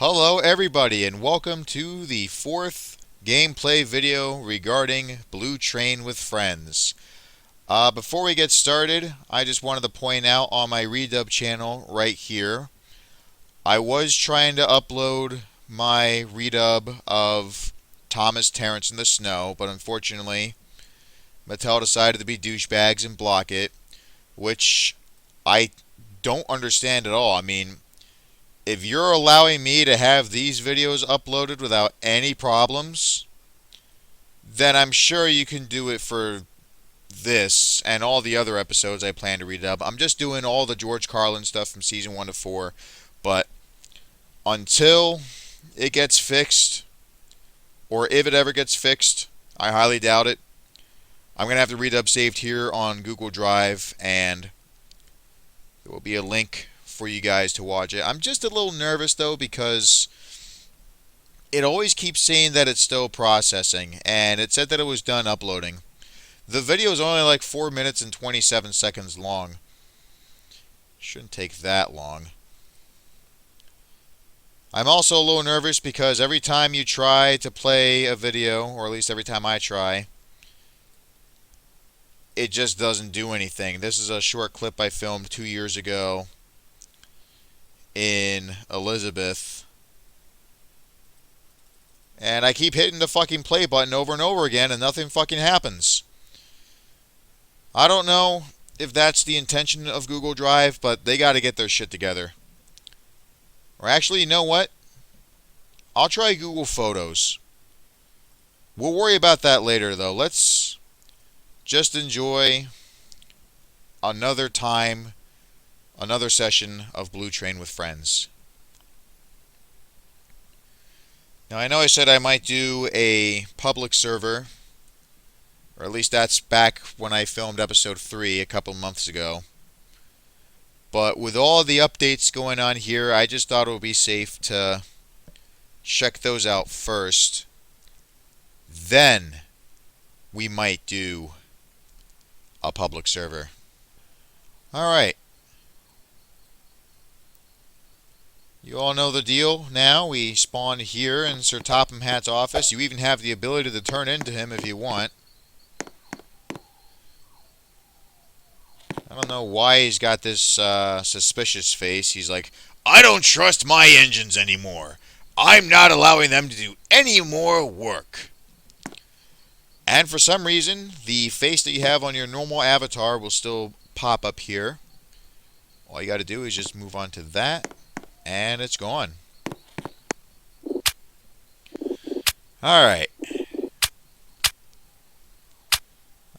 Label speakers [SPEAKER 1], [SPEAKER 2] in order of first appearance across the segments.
[SPEAKER 1] Hello everybody and welcome to the fourth gameplay video regarding Blue Train with Friends. Before we get started, I just wanted to point out on my redub channel right here, I was trying to upload my redub of Thomas Terrence in the Snow, but unfortunately Mattel decided to be douchebags and block it, which I don't understand at all. I mean, if you're allowing me to have these videos uploaded without any problems, then I'm sure you can do it for this and all the other episodes I plan to redub. I'm just doing all the George Carlin stuff from season 1 to 4, but until it gets fixed, or if it ever gets fixed, I highly doubt it, I'm going to have the redub saved here on Google Drive, and there will be a link for you guys to watch it. I'm just a little nervous though because it always keeps saying that it's still processing, and it said that it was done uploading. The video is only like 4 minutes and 27 seconds long. Shouldn't take that long. I'm also a little nervous because every time you try to play a video, or at least every time I try, it just doesn't do anything. This is a short clip I filmed 2 years ago in Elizabeth, and I keep hitting the fucking play button over and over again and nothing fucking happens. I don't know if that's the intention of Google Drive, but they got to get their shit together. Or actually, you know what? I'll try Google Photos. We'll worry about that later though. Let's just enjoy another time, another session of Blue Train with Friends. Now, I know I said I might do a public server, or at least that's back when I filmed episode 3 a couple months ago. But with all the updates going on here, I just thought it would be safe to check those out first. Then we might do a public server. Alright. You all know the deal now. We spawn here in Sir Topham Hatt's office. You even have the ability to turn into him if you want. I don't know why he's got this suspicious face. He's like, I don't trust my engines anymore. I'm not allowing them to do any more work. And for some reason, the face that you have on your normal avatar will still pop up here. All you got to do is just move on to that, and it's gone. Alright.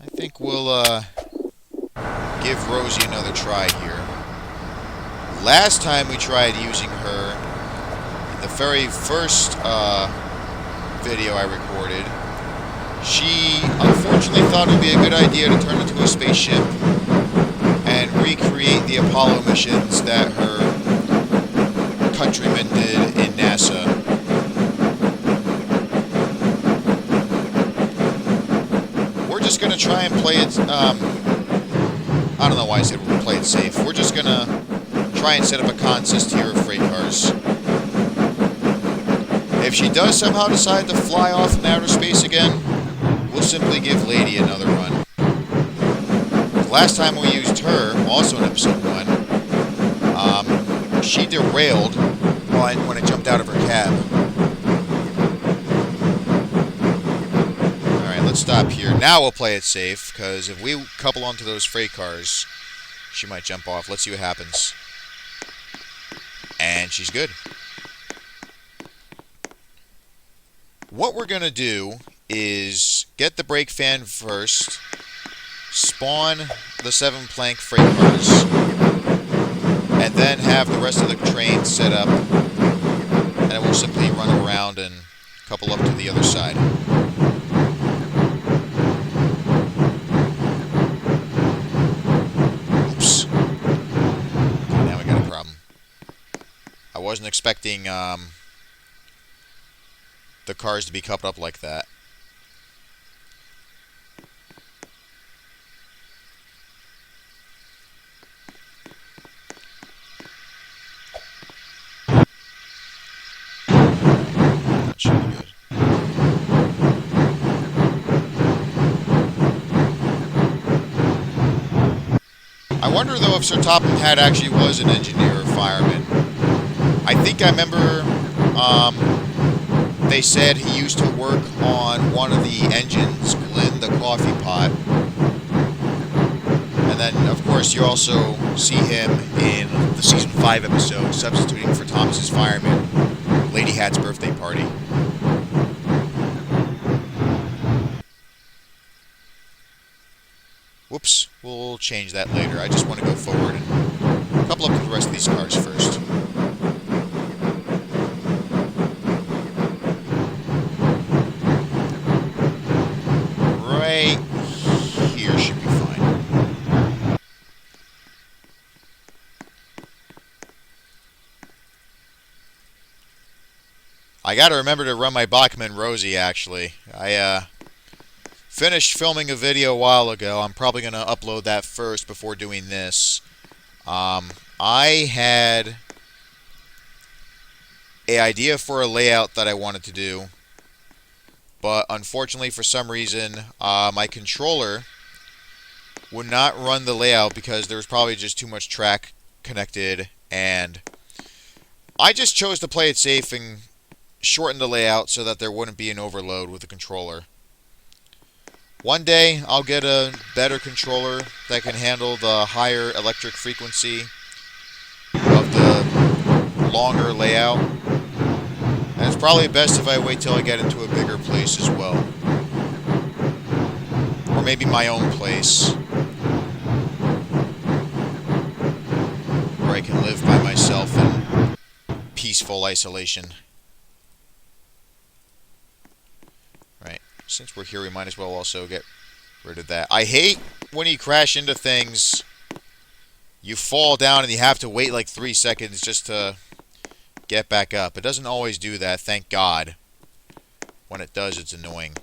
[SPEAKER 1] I think we'll give Rosie another try here. Last time we tried using her, in the very first video I recorded, she unfortunately thought it would be a good idea to turn into a spaceship and recreate the Apollo missions that her countrymen did in NASA. We're just going to try and play it, I don't know why I said we'll play it safe. We're just going to try and set up a consist here of freight cars. If she does somehow decide to fly off in outer space again, we'll simply give Lady another run. The last time we used her, also in episode 1, she derailed when it jumped out of her cab. Alright, let's stop here. Now we'll play it safe, because if we couple onto those freight cars, she might jump off. Let's see what happens. And she's good. What we're going to do is get the brake fan first, spawn the 7 plank freight cars, and then have the rest of the train set up, and it will simply run around and couple up to the other side. Oops. Okay, now we got a problem. I wasn't expecting the cars to be coupled up like that. should be good. I wonder though if Sir Topham Hatt actually was an engineer or fireman. I think I remember they said he used to work on one of the engines, Glyn the coffee pot. And then, of course, you also see him in the Season 5 episode, substituting for Thomas's fireman, Lady Hatt's birthday party. Whoops, we'll change that later. I just want to go forward and couple up to the rest of these cars first. Right here should be fine. I gotta remember to run my Bachmann Rosie, actually. I finished filming a video a while ago. I'm probably gonna upload that first before doing this. I had an idea for a layout that I wanted to do, but unfortunately for some reason my controller would not run the layout because there was probably just too much track connected, and I just chose to play it safe and shorten the layout so that there wouldn't be an overload with the controller. One day I'll get a better controller that can handle the higher electric frequency of the longer layout. And it's probably best if I wait till I get into a bigger place as well. Or maybe my own place, where I can live by myself in peaceful isolation. Right, since we're here, we might as well also get rid of that. I hate when you crash into things, you fall down and you have to wait like 3 seconds just to get back up. It doesn't always do that, thank God. When it does, it's annoying.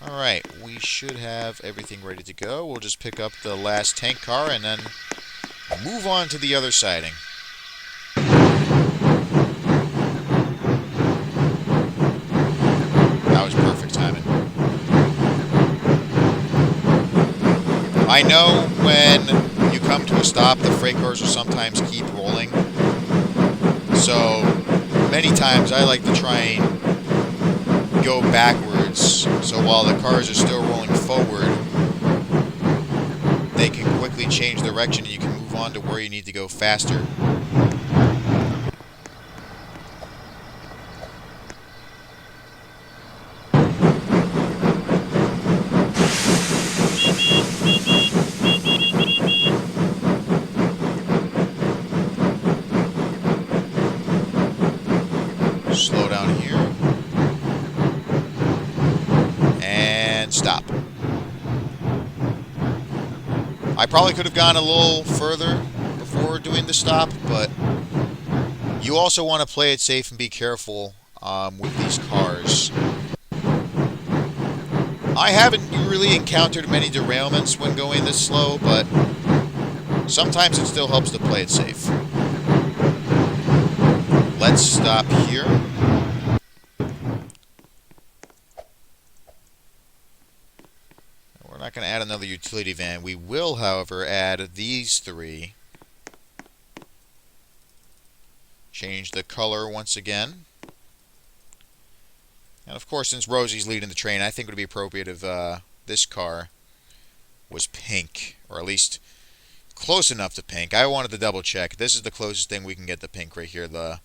[SPEAKER 1] Alright, we should have everything ready to go. We'll just pick up the last tank car and then move on to the other siding. That was perfect timing. I know when you come to a stop, the freight cars will sometimes keep rolling. So, many times I like to try and go backwards. So while the cars are still rolling forward, they can quickly change direction and you can move on to where you need to go faster. Slow down here. And stop. I probably could have gone a little further before doing the stop, but you also want to play it safe and be careful with these cars. I haven't really encountered many derailments when going this slow, but sometimes it still helps to play it safe. Let's stop here. We're not going to add another utility van. We will, however, add these three. Change the color once again. And of course, since Rosie's leading the train, I think it would be appropriate if this car was pink, or at least close enough to pink. I wanted to double check. This is the closest thing we can get to pink right here, the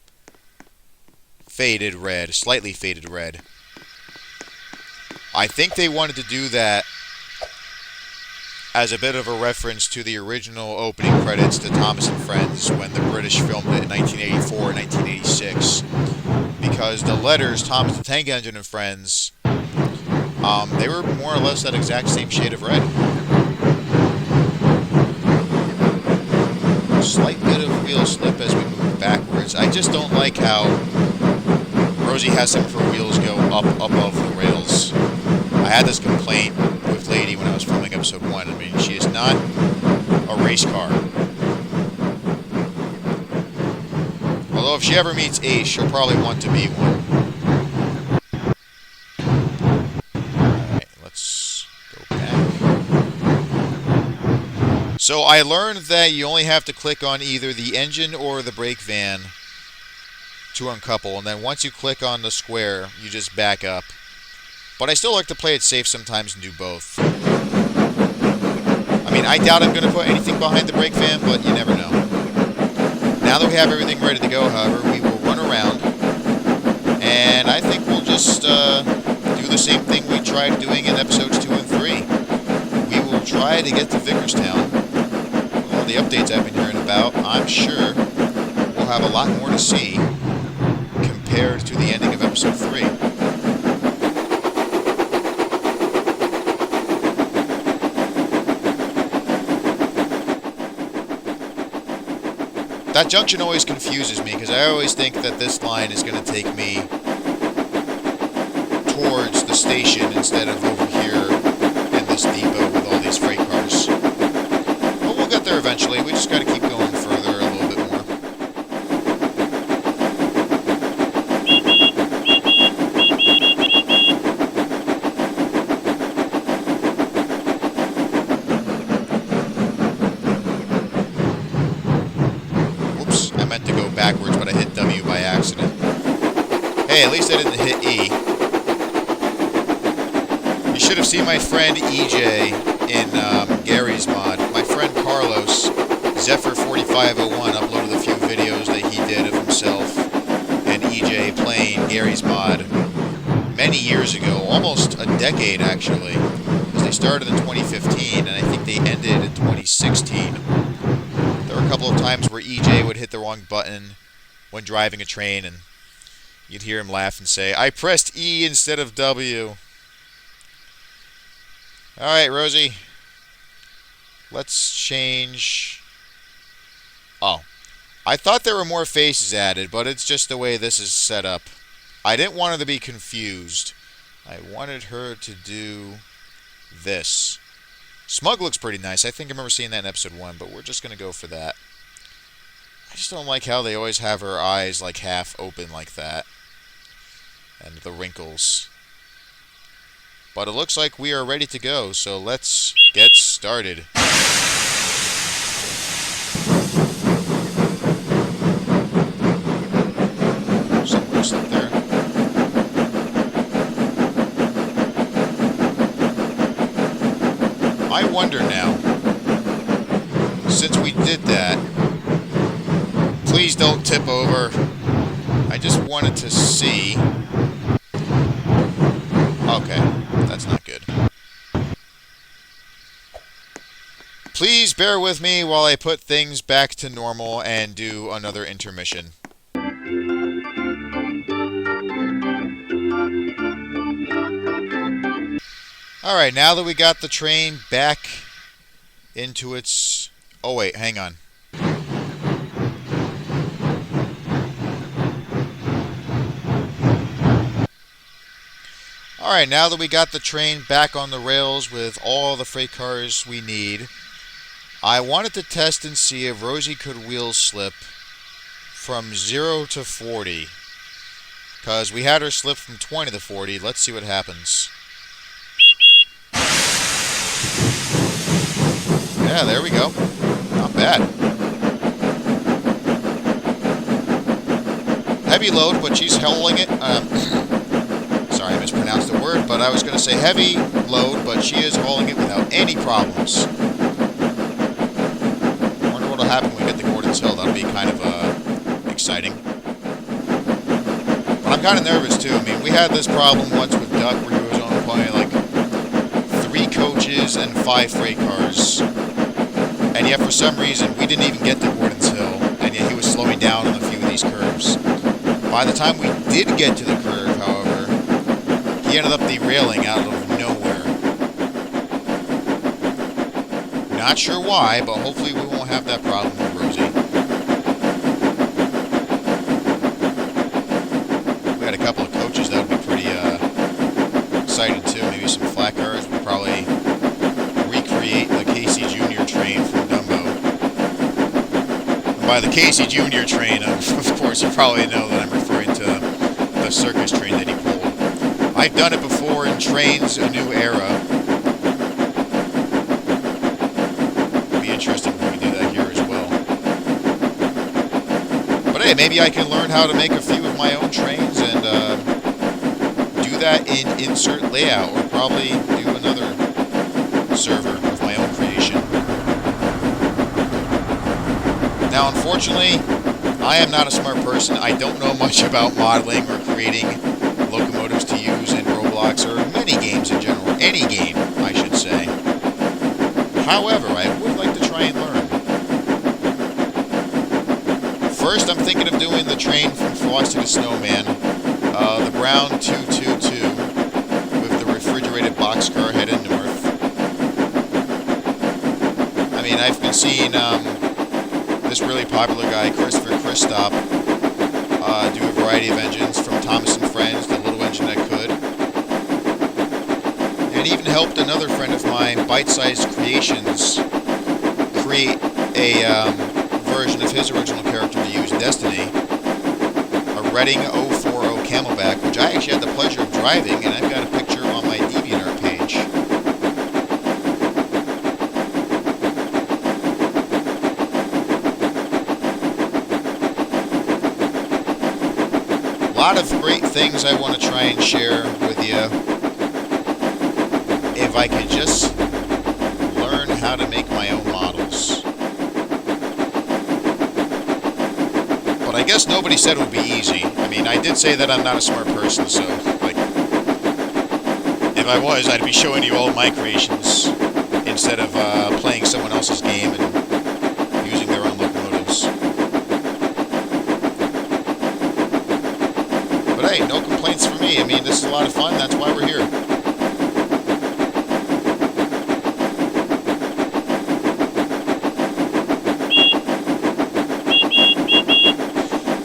[SPEAKER 1] faded red, slightly faded red. I think they wanted to do that as a bit of a reference to the original opening credits to Thomas and Friends when the British filmed it in 1984 and 1986. Because the letters, Thomas the Tank Engine and Friends, they were more or less that exact same shade of red. Slight bit of wheel slip as we move backwards. I just don't like how Rosie has some of her wheels go up above the rails. I had this complaint with Lady when I was filming episode 1. I mean, she is not a race car. Although if she ever meets Ace, she'll probably want to be one. Alright, let's go back. So I learned that you only have to click on either the engine or the brake van to uncouple, and then once you click on the square, you just back up. But I still like to play it safe sometimes and do both. I mean, I doubt I'm going to put anything behind the brake van, but you never know. Now that we have everything ready to go, however, we will run around, and I think we'll just do the same thing we tried doing in episodes 2 and 3. We will try to get to Vickerstown. With all the updates I've been hearing about, I'm sure we'll have a lot more to see compared to the ending of episode 3. That junction always confuses me, because I always think that this line is going to take me towards the station instead of over here in this depot with all these freight cars. But we'll get there eventually. We just got to keep going further a little bit more. To go backwards, but I hit W by accident. Hey, at least I didn't hit E. You should have seen my friend EJ in Gary's mod. My friend Carlos, Zephyr4501, uploaded a few videos that he did of himself and EJ playing Gary's mod many years ago, almost a decade actually, because they started in 2015 and I think they ended in 2016. A couple of times where EJ would hit the wrong button when driving a train, and you'd hear him laugh and say, "I pressed E instead of W." Alright, Rosie. Let's change... Oh. I thought there were more faces added, but it's just the way this is set up. I didn't want her to be confused. I wanted her to do this. Smug looks pretty nice. I think I remember seeing that in episode 1, but we're just going to go for that. I just don't like how they always have her eyes like half open like that. And the wrinkles. But it looks like we are ready to go, so let's get started. Somewhere up there. I wonder now, since we did that, please don't tip over. I just wanted to see. Okay, that's not good. Please bear with me while I put things back to normal and do another intermission. Alright, now that we got the train back into its... Oh wait, hang on. Alright, now that we got the train back on the rails with all the freight cars we need, I wanted to test and see if Rosie could wheel slip from 0 to 40. Because we had her slip from 20 to 40. Let's see what happens. Yeah, there we go. Not bad. Heavy load, but she's hauling it. Sorry, I mispronounced the word, but I was going to say heavy load, but she is hauling it without any problems. I wonder what will happen when we get to Gordon's Hill. That'll be kind of exciting. But I'm kind of nervous, too. I mean, we had this problem once with Duck where he was only playing like 3 coaches and 5 freight cars. And yet, for some reason, we didn't even get to Gordon's Hill, and yet he was slowing down on a few of these curves. By the time we did get to the curve, however, he ended up derailing out of nowhere. Not sure why, but hopefully we won't have that problem with Rosie. We had a couple of coaches that would be pretty excited too. Maybe some flat cars. We'd probably recreate the Casey Jr. train from Dumbo. By the Casey Jr. train, of course, you probably know that I'm referring to the circus train that he pulled. I've done it before in Trains A New Era. It'd be interesting if we could do that here as well. But hey, maybe I can learn how to make a few of my own trains and do that in insert layout, or probably do another server of my own creation. Now, unfortunately, I am not a smart person. I don't know much about modeling or creating locomotives to use in Roblox or many games in general. Any game, I should say. However, I would like to try and learn. First, I'm thinking of doing the train from Frosty the Snowman, the brown 222 with the refrigerated boxcar headed north. I mean, I've been seeing this really popular guy, Christopher Christop, do a variety of engines from Thomas and Friends, the little engine that could. And even helped another friend of mine, Bite-Sized Creations, create a version of his original character to use, Destiny, a Reading 040 Camelback, which I actually had the pleasure of driving, and I've got a picture on my DeviantArt page. A lot of great things I want to try and share with you. If I could just learn how to make my own models. But I guess nobody said it would be easy. I mean, I did say that I'm not a smart person, so, like, if I was, I'd be showing you all of my creations instead of playing someone else's game and using their own locomotives. But hey, no complaints for me. I mean, this is a lot of fun. That's why we're here.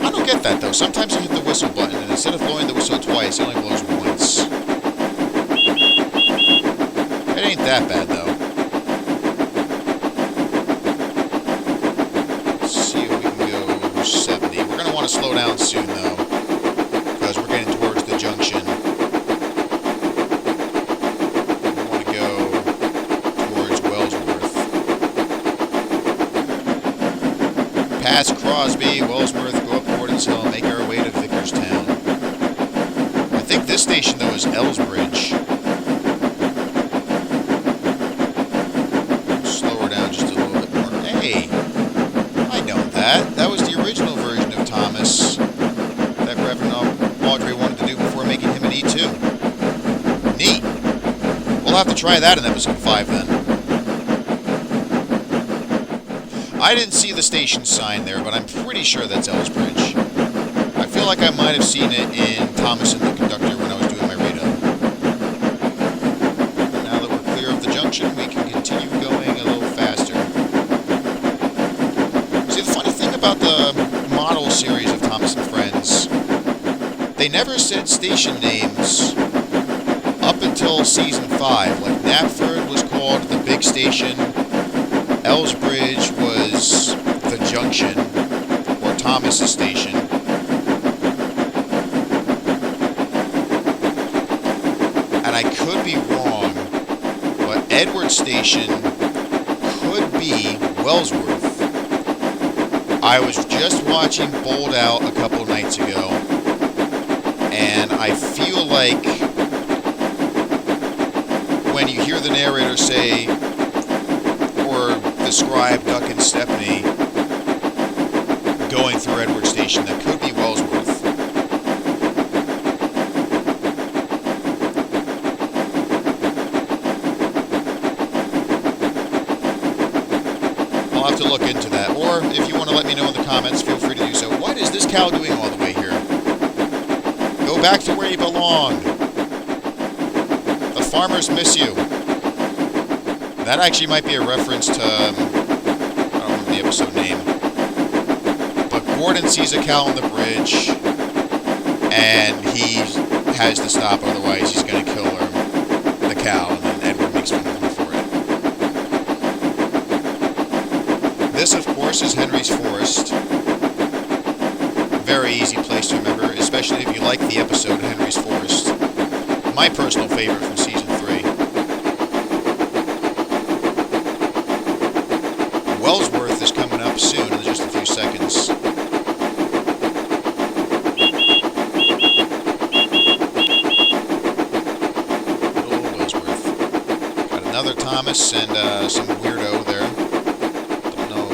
[SPEAKER 1] I don't get that, though. Sometimes you hit the whistle button, and instead of blowing the whistle twice, it only blows once. It ain't that bad, though. Let's see if we can go 70. We're going to want to slow down soon, though, because we're getting towards the junction. We want to go towards Wellsworth. Past Crosby, Wellsworth, go up Gordonshill, make our way to Vickerstown. I think this station, though, is Ellsbridge. Slow her down just a little bit more. Hey, I know that. That was the original version of Thomas that Reverend Audrey wanted to do before making him an E2. Neat. We'll have to try that in episode 5 then. I didn't see the station sign there, but I'm pretty sure that's Ellsbridge. I feel like I might have seen it in Thomas and the Conductor when I was doing my read-up. But now that we're clear of the junction, we can continue going a little faster. See, the funny thing about the model series of Thomas and Friends, they never said station names up until season 5. Like, Knapford was called the Big Station, Ellsbridge was the Junction, or Thomas's station. And I could be wrong, but Edward Station could be Wellsworth. I was just watching Bold Out a couple nights ago, and I feel like when you hear the narrator say, or describe Duck and Stepney going through Edward Station, that could be Wellsworth. I'll have to look into that. Or if you want to let me know in the comments, feel free to do so. What is this cow doing all the way here? Go back to where you belong. The farmers miss you. That actually might be a reference to, I don't remember the episode name. But Gordon sees a cow on the bridge, and he has to stop, otherwise he's going to kill the cow, and then Edward makes fun of him for it. This, of course, course, is Henry's Forest. Very easy place to remember, especially if you like the episode Henry's Forest. My personal favorite from Season 3. Wellsworth is coming up soon in just a few seconds. Oh, Wellsworth. Got another Thomas and some weirdo there. Don't know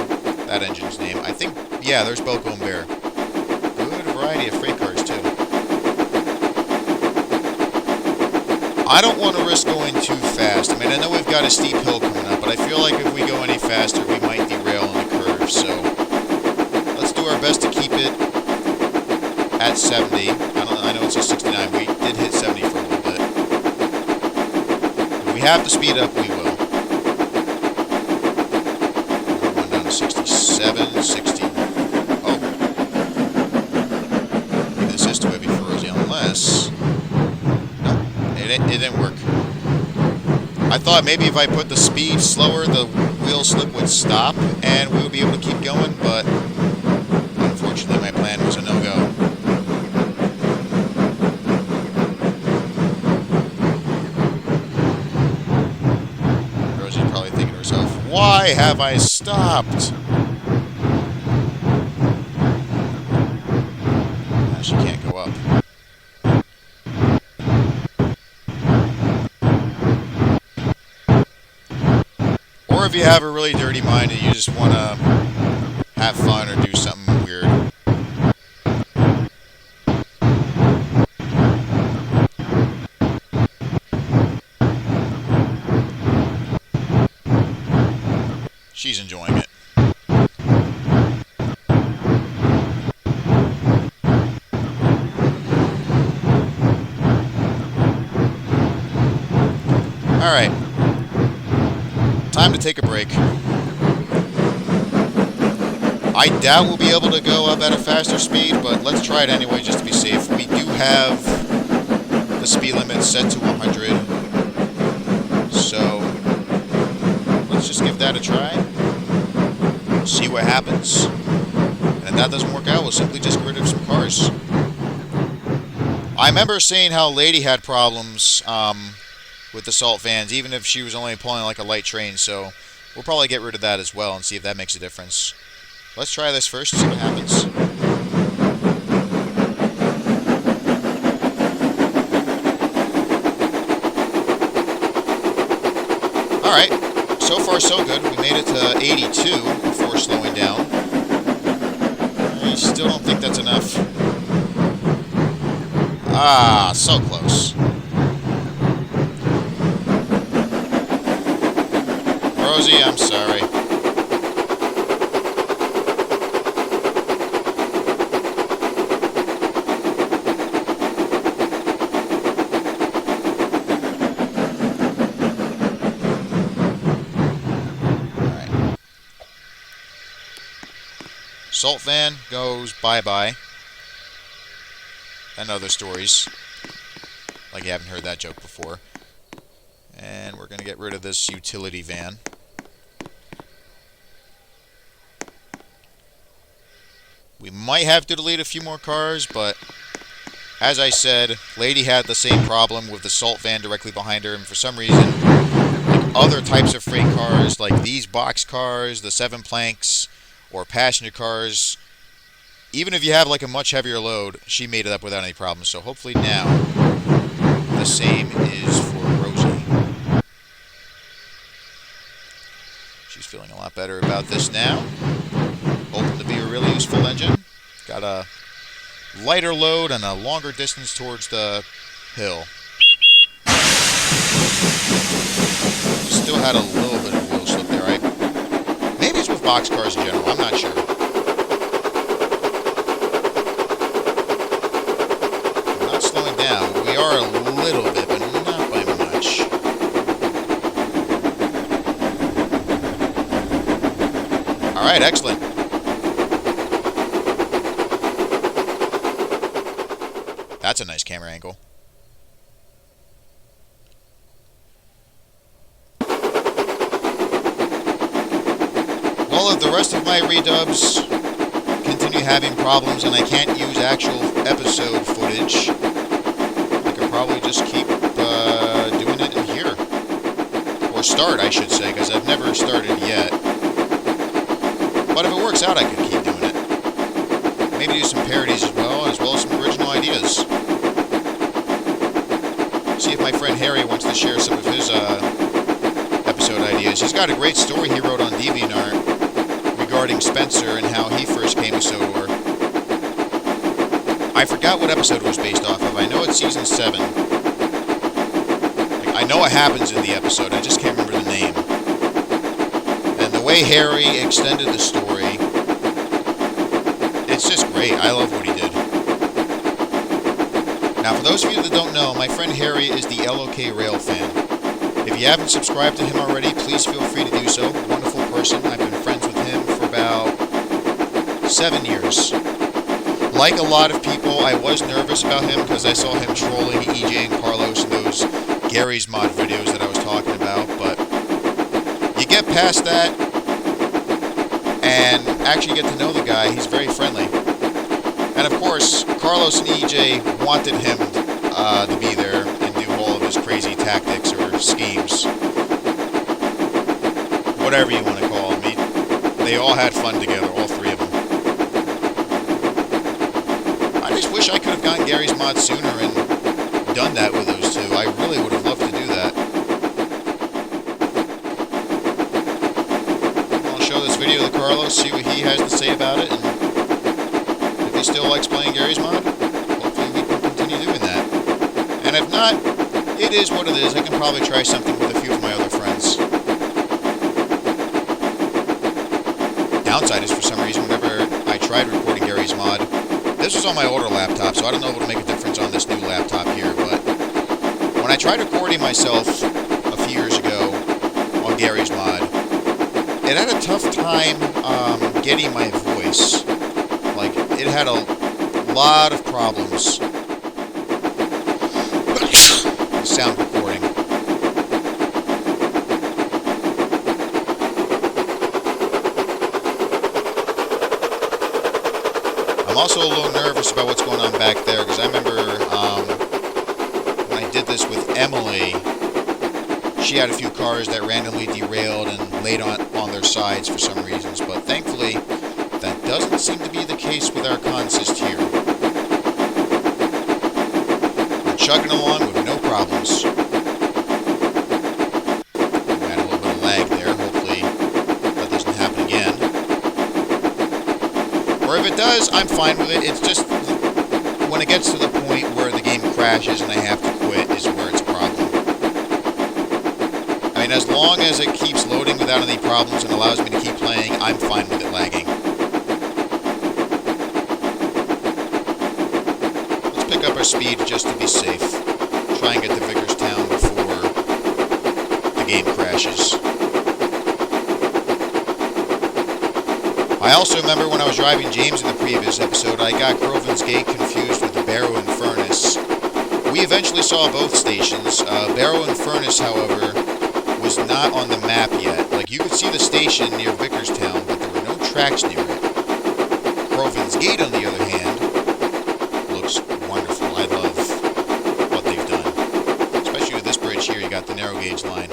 [SPEAKER 1] that engine's name. I think, yeah, there's Boko and Bear. Good variety of freight cars, too. I don't want to risk going too fast. I mean, I know we've got a steep hill coming up, but I feel like if we go any faster, we might derail on the curve. So let's do our best to keep it at 70. I know it's a 69. We did hit 70 for a little bit. If we have to speed up, we will. Going down to 67, 60. Oh. Maybe this is too heavy for Rosie, unless... It didn't work. I thought maybe if I put the speed slower, the wheel slip would stop and we would be able to keep going, but unfortunately my plan was a no-go. Rosie's probably thinking to herself, why have I stopped? Now she can't go up. Or if you have a really dirty mind and you just want to have fun or do something weird. She's enjoying it. All right. Time to take a break. I doubt we'll be able to go up at a faster speed, but let's try it anyway just to be safe. We do have the speed limit set to 100, so let's just give that a try. See what happens. And if that doesn't work out, we'll simply just get rid of some cars. I remember saying how Lady had problems with the salt vans, even if she was only pulling like a light train, so we'll probably get rid of that as well and see if that makes a difference. Let's try this first, see what happens. Alright, so far so good. We made it to 82 before slowing down. I still don't think that's enough. Ah, so close. Rosie, I'm sorry. Alright. Salt van goes bye-bye. And other stories. Like you haven't heard that joke before. And we're going to get rid of this utility van. We might have to delete a few more cars, but as I said, Lady had the same problem with the salt van directly behind her, and for some reason, like other types of freight cars, like these box cars, the 7 planks, or passenger cars, even if you have like a much heavier load, she made it up without any problems. So hopefully now, the same is for Rosie. She's feeling a lot better about this now. Hoping to be a really useful engine. Got a lighter load and a longer distance towards the hill. Still had a little bit of wheel slip there. Maybe it's with boxcars in general. I'm not sure. I'm not slowing down. We are a little bit, but not by much. All right, excellent. That's a nice camera angle. Well, if the rest of my redubs continue having problems and I can't use actual episode footage, I could probably just keep doing it in here. Or start, I should say, because I've never started yet. But if it works out, I could keep doing it. Maybe do some parodies as well as some original ideas. See if my friend Harry wants to share some of his episode ideas. He's got a great story he wrote on DeviantArt regarding Spencer and how he first came to Sodor. I forgot what episode it was based off of. I know it's season 7. I know what happens in the episode, I just can't remember the name. And the way Harry extended the story, it's just great. I love what he did. Now, for those of you that don't know, my friend Harry is the LOK Rail fan. If you haven't subscribed to him already, please feel free to do so. Wonderful person. I've been friends with him for about 7 years. Like a lot of people, I was nervous about him because I saw him trolling EJ and Carlos in those Gary's Mod videos that I was talking about, but you get past that and actually get to know the guy. He's very friendly. And of course, Carlos and EJ wanted him to be there and do all of his crazy tactics or schemes. Whatever you want to call them. They all had fun together, all three of them. I just wish I could have gotten Gary's Mod sooner and done that with those two. I really would have loved to do that. I'll show this video to Carlos, see what he has to say about it, and if he still likes playing Gary's Mod, hopefully we can continue doing that. And if not, it is what it is. I can probably try something with a few of my other friends. Downside is, for some reason, whenever I tried recording Gary's Mod, this was on my older laptop, so I don't know if it'll make a difference on this new laptop here, but when I tried recording myself a few years ago on Gary's Mod, it had a tough time getting my voice. Like, it had a lot of problems. Sound recording. I'm also a little nervous about what's going on back there, because I remember when I did this with Emily, she had a few cars that randomly derailed and laid on their sides for some reasons, but thankfully that doesn't seem to be the case with our consist here. We're chugging along with no problems. We had a little bit of lag there. Hopefully that doesn't happen again. Or if it does, I'm fine with it. It's just when it gets to the point where the game crashes and I have to quit is where it's a problem. I mean, as long as it keeps loading without any problems and allows me to keep playing, I'm fine with it lagging. Let's pick up our speed just to be safe. Try and get to Vickerstown before the game crashes. I also remember when I was driving James in the previous episode, I got Crovan's Gate confused with Barrow and Furnace. We eventually saw both stations. Barrow and Furnace, however, was not on the map yet. Like, you could see the station near Vickerstown, but there were no tracks near it. Crovan's Gate, on the other hand, looks wonderful. I love what they've done. Especially with this bridge here, you got the narrow gauge line.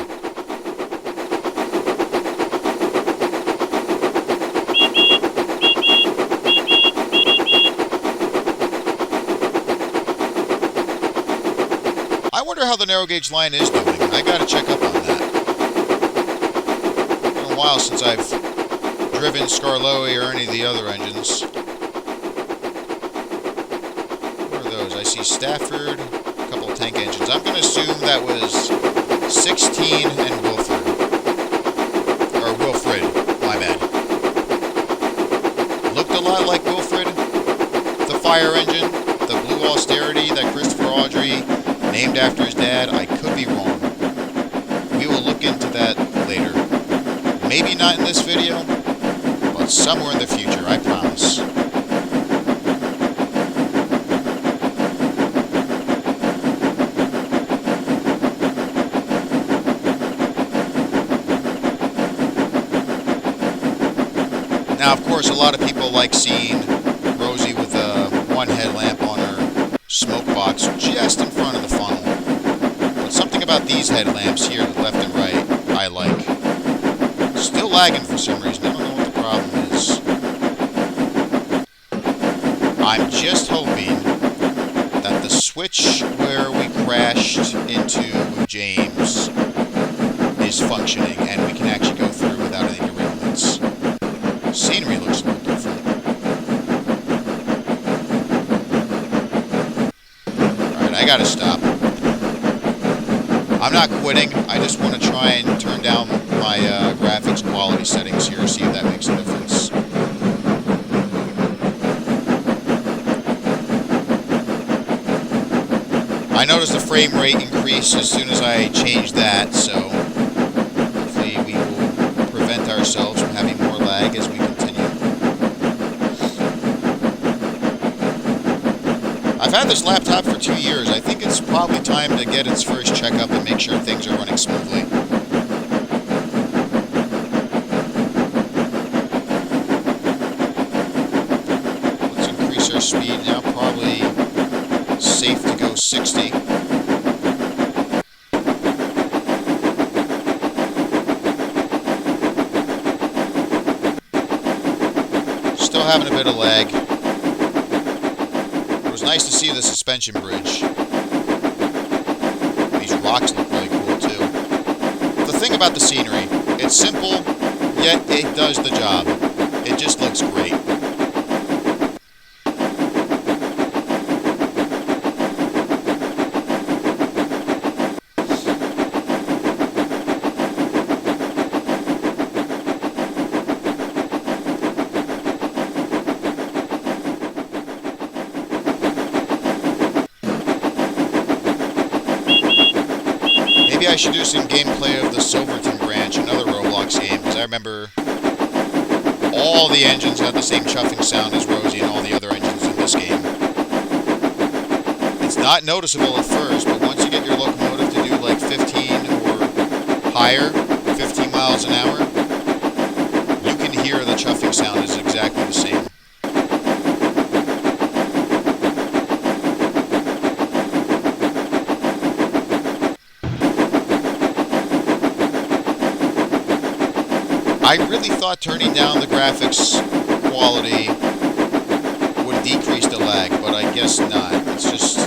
[SPEAKER 1] I wonder how the narrow gauge line is doing. I gotta check up on that. It's been a while since I've driven Skarloey or any of the other engines. What are those? I see Stafford, a couple of tank engines. I'm gonna assume that was 16 and Wilford. Or Wilfrid, my bad. Looked a lot like Wilfrid. The fire engine, the blue austerity that Christopher Audrey named after his dad. I could be wrong. We will look into that later. Maybe not in this video, but somewhere in the future, I promise. Now, of course, a lot of people like seeing Rosie with one headlamp on her smoke box just in front of the funnel. But something about these headlamps here, left and right, I like. Still lagging for some reason. I don't know what the problem is. I'm just hoping that the switch where we crashed into James is functioning and we can actually go through without any derailments. Scenery looks a little different. Alright, I gotta stop. I'm not quitting. I just want to try and turn down my graphics quality settings here, see if that makes a difference. I noticed the frame rate increase as soon as I changed that, so hopefully we will prevent ourselves from having more lag as we continue. I've had this laptop for 2 years. I think it's probably time to get its first checkup and make sure things are running smoothly. Let's increase our speed now, probably safe to go 60. Still having a bit of lag. It was nice to see the suspension bridge. These rocks look really cool too. The thing about the scenery, it's simple, yet it does the job. It just looks great. Maybe I should do some gameplay of the Silverton branch, another Roblox game, because I remember all the engines had the same chuffing sound as Rosie and all the other engines in this game. It's not noticeable at first, but once you get your locomotive to do like 15 or higher, 15 miles an hour, you can hear the chuffing sound is exactly the same. I really thought turning down the graphics quality would decrease the lag, but I guess not. It's just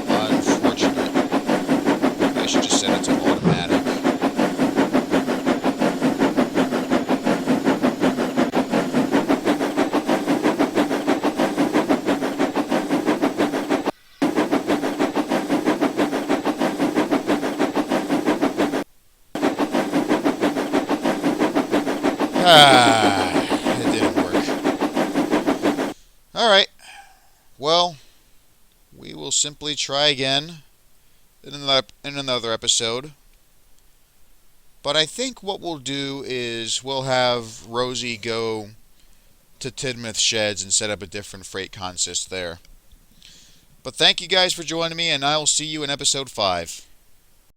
[SPEAKER 1] unfortunate. I should just set it to automatic. It didn't work. Alright. Well, we will simply try again in another episode. But I think what we'll do is we'll have Rosie go to Tidmouth Sheds and set up a different freight consist there. But thank you guys for joining me, and I will see you in episode 5.